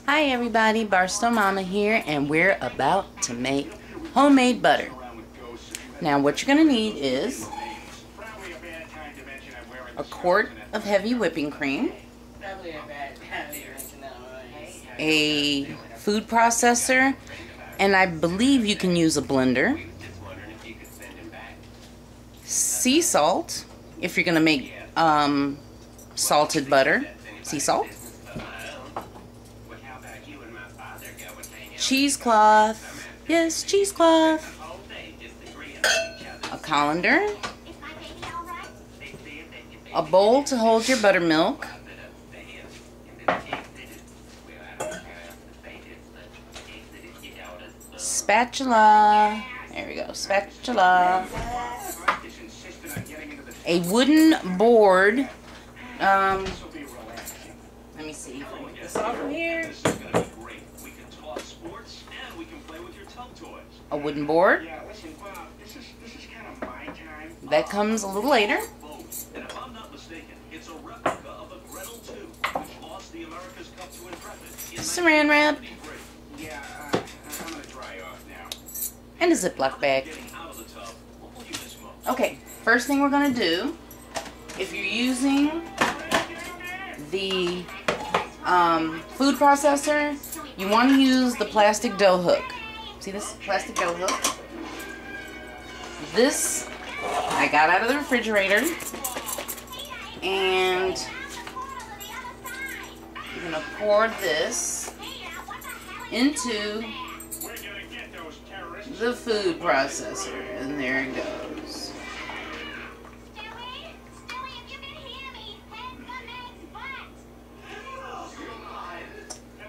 Hi everybody, Barstow Mama here, and we're about to make homemade butter. Now what you're going to need is a quart of heavy whipping cream, a food processor, and I believe you can use a blender, sea salt if you're going to make salted butter, sea salt, cheesecloth, yes, cheesecloth, a colander, a bowl to hold your buttermilk, spatula, there we go, spatula, a wooden board, let me see if I can get this off of here. A wooden board. That comes a little later. Saran wrap. And a Ziploc bag. Okay, first thing we're going to do, if you're using the food processor, you want to use the plastic dough hook. See this plastic dough hook? This I got out of the refrigerator, and you're going to pour this into the food processor, and there it goes.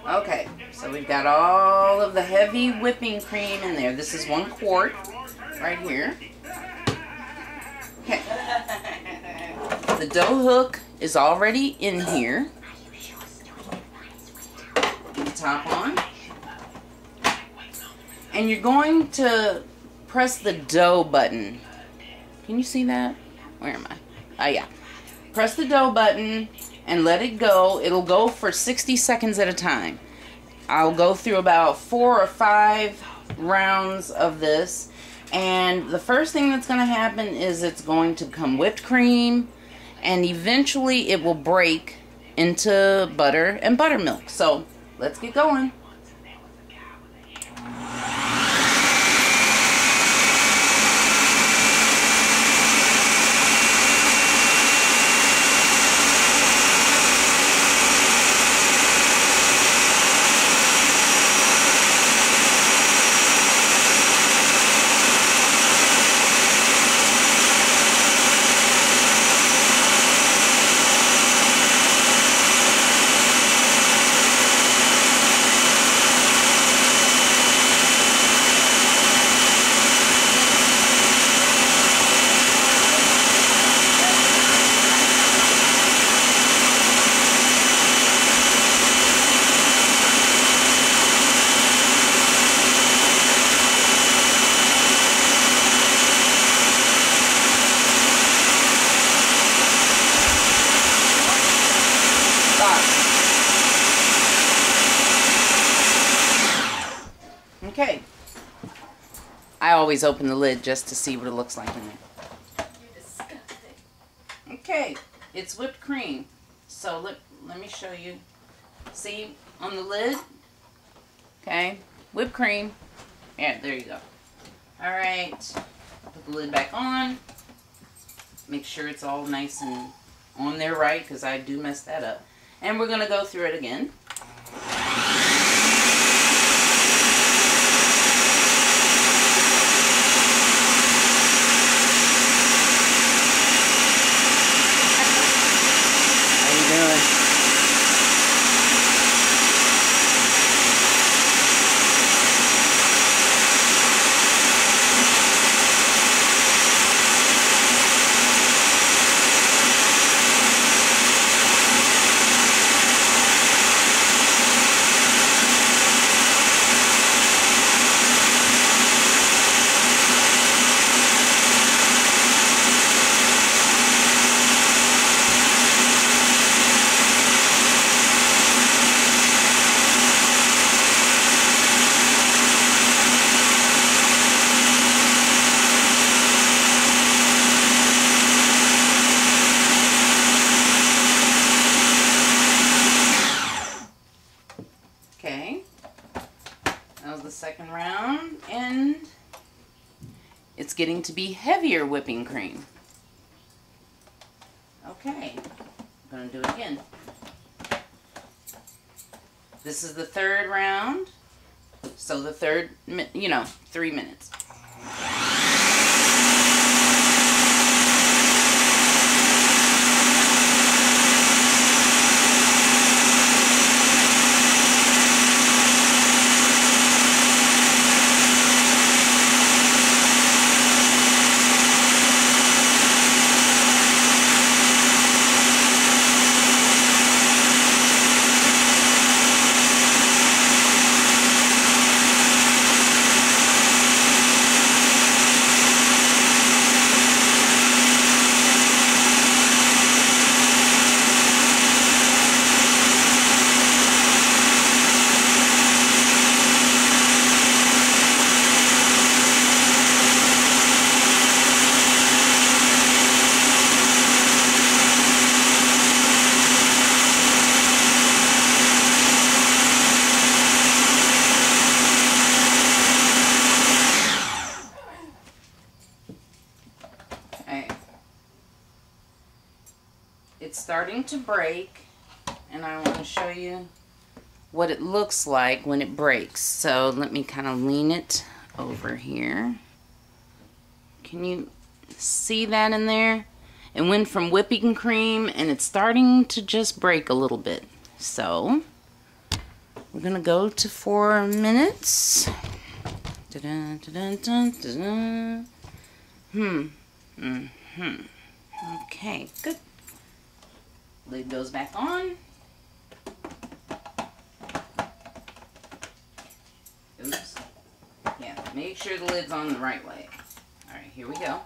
Okay, so we've got all of the heavy whipping cream in there. This is 1 quart right here. Okay. The dough hook is already in here. Put the top on. And you're going to press the dough button. Can you see that? Where am I? Oh yeah. Press the dough button and let it go. It'll go for 60 seconds at a time. I'll go through about 4 or 5 rounds of this, and the first thing that's going to happen is it's going to come whipped cream, and eventually it will break into butter and buttermilk. So let's get going. Okay, I always open the lid just to see what it looks like in there. Okay, it's whipped cream. So let me show you. See on the lid? Okay, whipped cream. Yeah, there you go. Alright, put the lid back on. Make sure it's all nice and on there right, because I do mess that up. And we're going to go through it again. getting to be heavier whipping cream. Okay, I'm going to do it again. This is the third round, so the third, 3 minutes. It's starting to break, and I want to show you what it looks like when it breaks. So let me kind of lean it over here. Can you see that in there? It went from whipping cream, and it's starting to just break a little bit. So we're gonna go to 4 minutes. Da-dun, da-dun, dun, da-dun. Okay, good. Lid goes back on. Oops. Yeah, make sure the lid's on the right way. All right, here we go.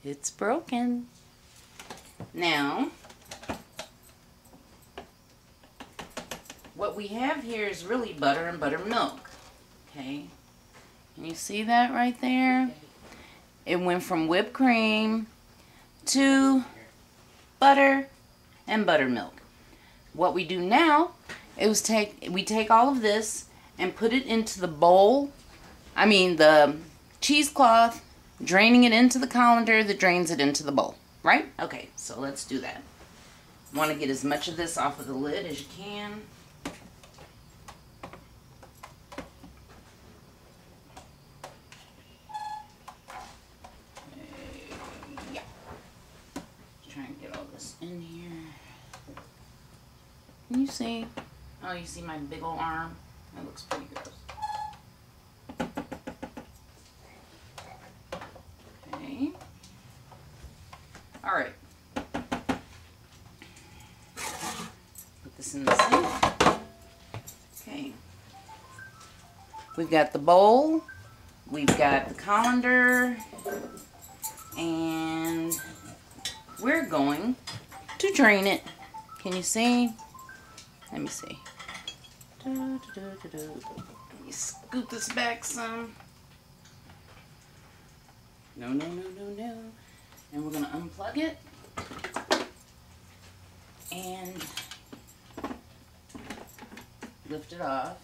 It's broken. Now, what we have here is really butter and buttermilk. Okay, can you see that right there? It went from whipped cream to butter and buttermilk. What we do now is we take all of this and put it into the bowl. I mean the cheesecloth, draining it into the colander that drains it into the bowl, right? Okay, so let's do that. Want to get as much of this off of the lid as you can. Yeah. Try and get all this in here. Can you see? Oh, you see my big old arm? That looks pretty gross. All right. Put this in the sink. Okay. We've got the bowl. We've got the colander. And we're going to drain it. Can you see? Let me see. Let me scoop this back some. No, no, no, no, no. And we're going to unplug it and lift it off.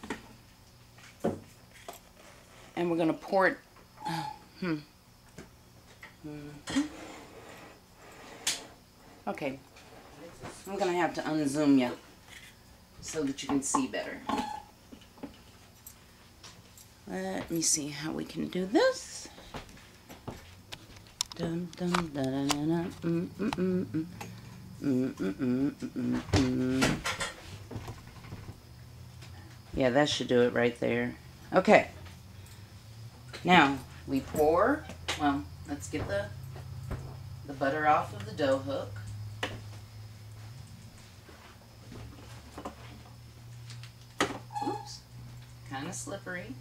And we're going to pour it. Okay. I'm going to have to unzoom you so that you can see better. Let me see how we can do this. Dum, dum, da, da, da, da. Mm, mm, mm, mm. Mm, mm, mm, mm, mm. Yeah, that should do it right there. Okay. Now, we pour. Well, let's get the butter off of the dough hook. Oops. Kind of slippery.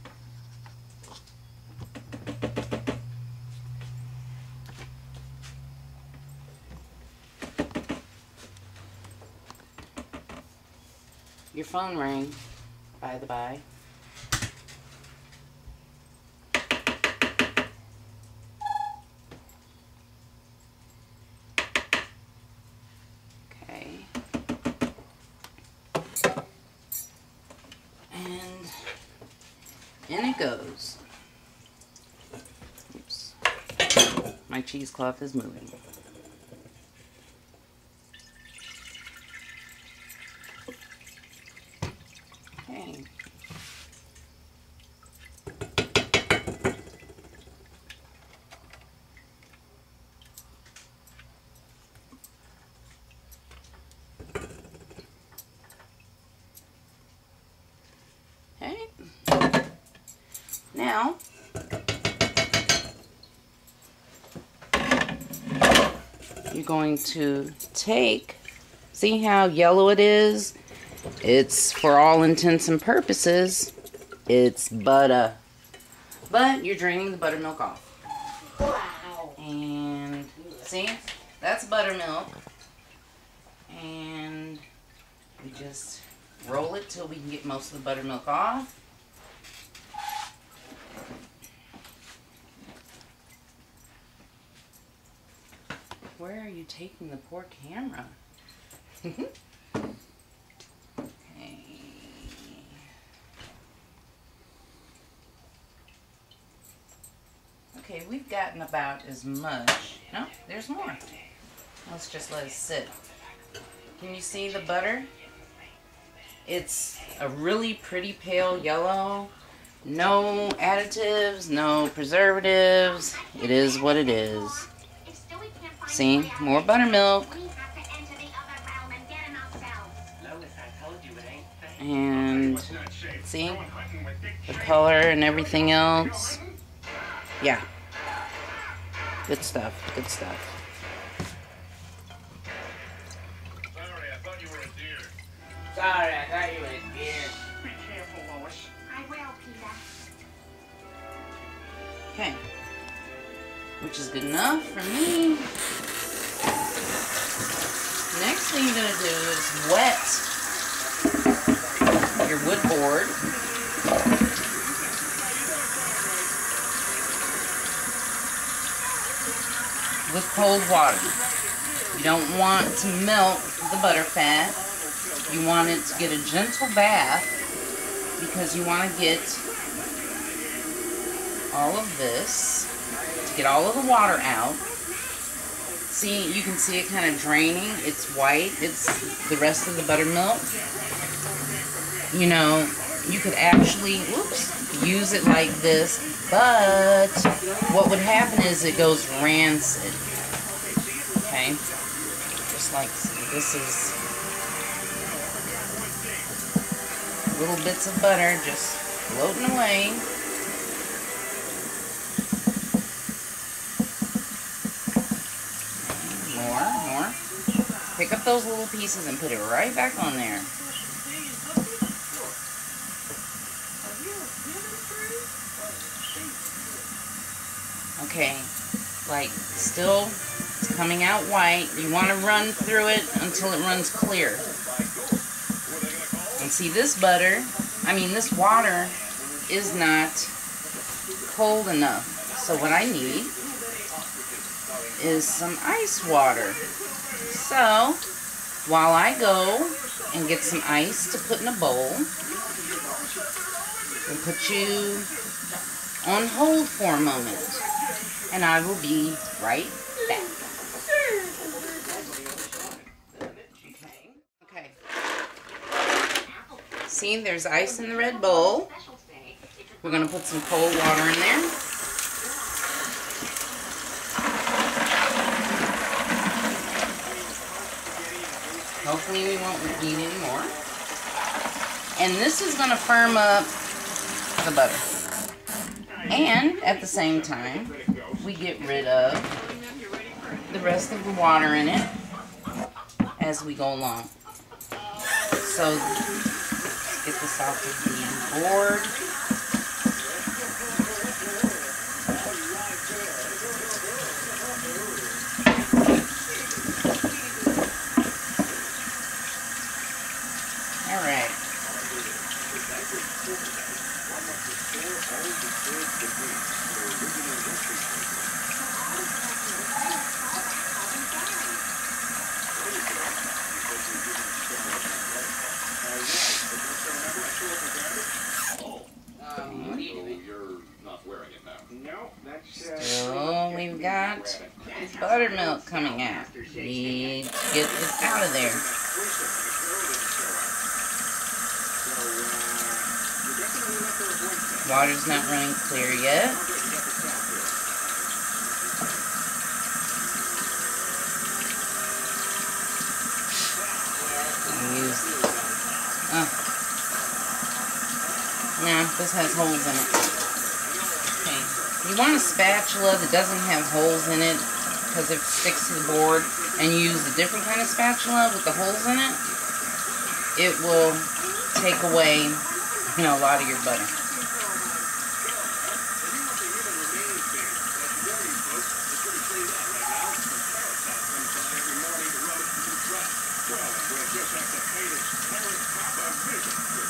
Your phone rang, by the by. Okay. And in it goes. Oops. My cheesecloth is moving. Okay. Okay. Now, you're going to take, see how yellow it is? It's, for all intents and purposes, it's butter. But you're draining the buttermilk off. Wow. And see, that's buttermilk. And we just roll it till we can get most of the buttermilk off. Where are you taking the poor camera? Okay. Okay, we've gotten about as much. No, there's more. Let's just let it sit. Can you see the butter? It's a really pretty pale yellow. No additives, no preservatives. It is what it is. See, more buttermilk. And see the color and everything else. Yeah. Good stuff, good stuff. Sorry, I thought you were a deer. Sorry, I thought you were a deer. Be careful, Lois. I will, Peter. Okay. Which is good enough for me. Next thing you're going to do is wet your wood board. With cold water. You don't want to melt the butter fat. You want it to get a gentle bath because you want to get all of this, to get all of the water out. See, you can see it kind of draining. It's white. It's the rest of the buttermilk. You know, you could actually, use it like this, but what would happen is it goes rancid. Okay? Just like, this is little bits of butter just floating away. More. Pick up those little pieces and put it right back on there. Okay, like, still it's coming out white. You want to run through it until it runs clear. And see, this this water is not cold enough. So what I need is some ice water. So, while I go and get some ice to put in a bowl, we'll put you on hold for a moment. And I will be right back. Okay. See, there's ice in the red bowl. We're going to put some cold water in there. Hopefully we won't need any more. And this is going to firm up the butter. And at the same time, we get rid of the rest of the water in it as we go along. So let's get this off of the board. Alright. So we've got buttermilk coming out. Need to get this out of there. Water's not running clear yet. Nah, this has holes in it. Okay. You want a spatula that doesn't have holes in it because it sticks to the board, and you use a different kind of spatula with the holes in it, it will take away, a lot of your butter.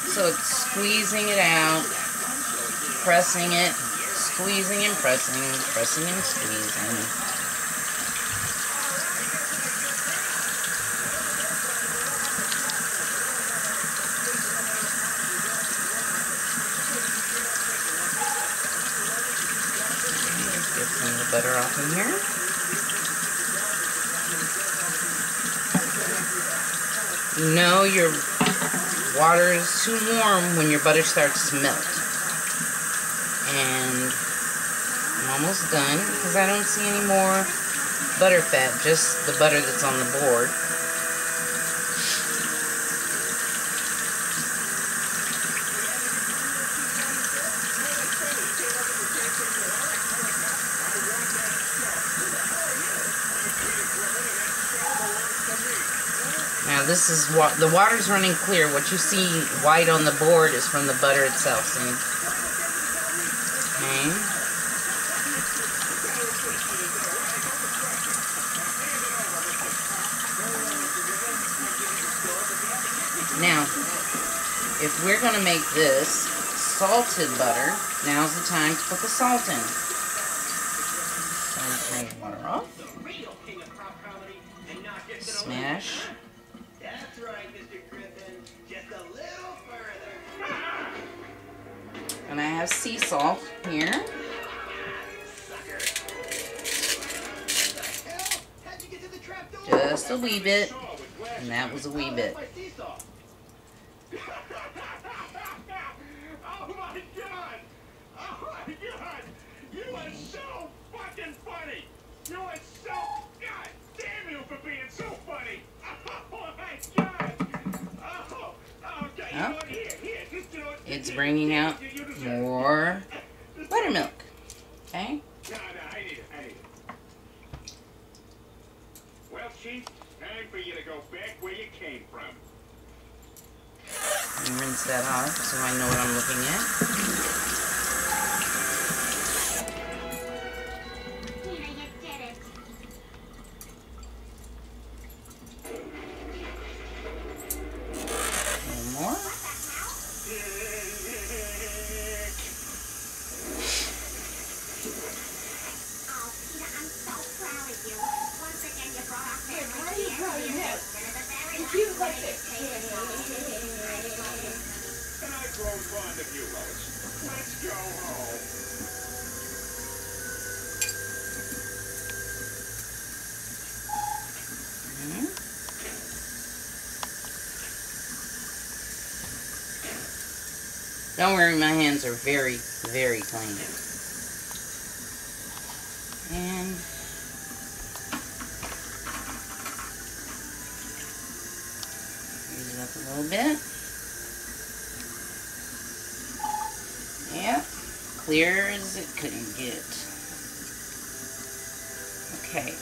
So it's squeezing it out, pressing it, squeezing and pressing, pressing and squeezing. Get some of the butter off in here. You know your water is too warm when your butter starts to melt. And I'm almost done because I don't see any more butter fat, just the butter that's on the board. Now this is what the water's running clear. What you see white on the board is from the butter itself. See? Okay. Now, if we're going to make this salted butter, now's the time to put the salt in. So I'm turning the water off. Smash. That's right, Mr. Griffin. Just a little further. And I have sea salt here. Just a wee bit. And that was a wee bit. Oh my God! Oh my God! You are so fucking funny! You are so... God damn you for being so funny! Oh my God! Oh, okay. You know what? Here, just, you know what? It's bringing out more buttermilk. Okay? No, I need it. Well, Chief, time for you to go back where you came from. And rinse that off so I know what I'm looking at. One more. And I've grown fond of you, Lois. Let's go home. Don't worry, my hands are very, Very clean. And use it up a little bit. Yep, clear as it couldn't get. Okay.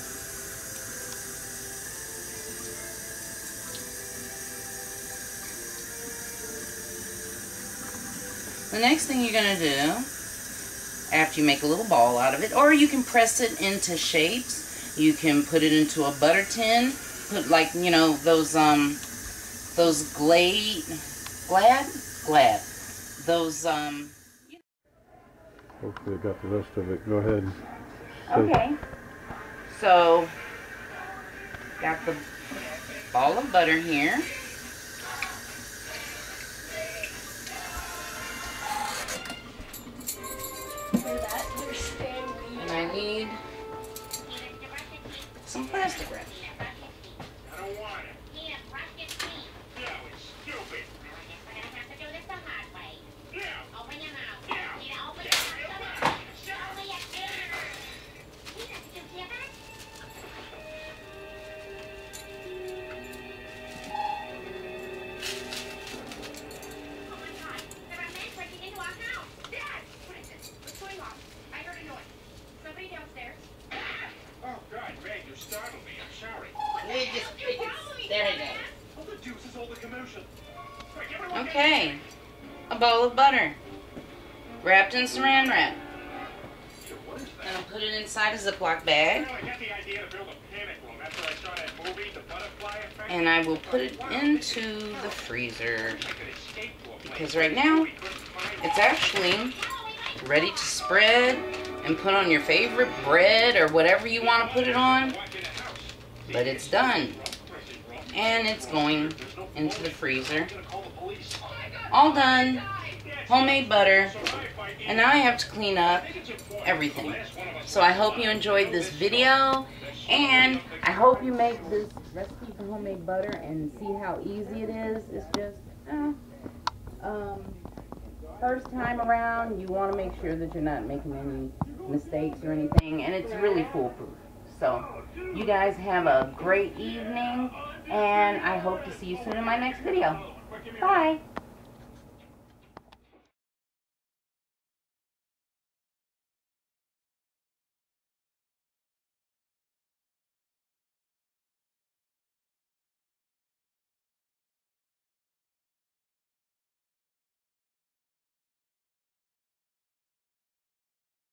The next thing you're going to do, after you make a little ball out of it, or you can press it into shapes. You can put it into a butter tin, put like, you know, those glad, those, Hopefully I got the rest of it. Go ahead. okay. So, got the ball of butter here. And I need some plastic wrap. I don't want it. Yeah, it's stupid. We're gonna have to do this the hard way. Yeah. Open your mouth. Yeah. You know, open your mouth. Show me your teeth. Did you hear that? Oh my God! There are men breaking into our house. Dad, what is it? What's going on? I heard a noise. Somebody downstairs. Oh God, Greg, you startled me. I'm sorry. There it is. What the deuce is all the commotion? Okay, a bowl of butter wrapped in saran wrap. What is that? And I'll put it inside a Ziploc bag, Well, I got the idea to build a panic room after I saw that movie, The Butterfly Effect. and I will put it into the freezer I could escape to a place because right now we couldn't find it's actually ready to spread and put on your favorite bread or whatever you want to put it on. But it's done, and it's going into the freezer. All done, homemade butter, and now I have to clean up everything. So I hope you enjoyed this video, and I hope you make this recipe for homemade butter and see how easy it is. It's just, first time around, you want to make sure that you're not making any mistakes or anything, and it's really foolproof. So, you guys have a great evening, and I hope to see you soon in my next video. Bye!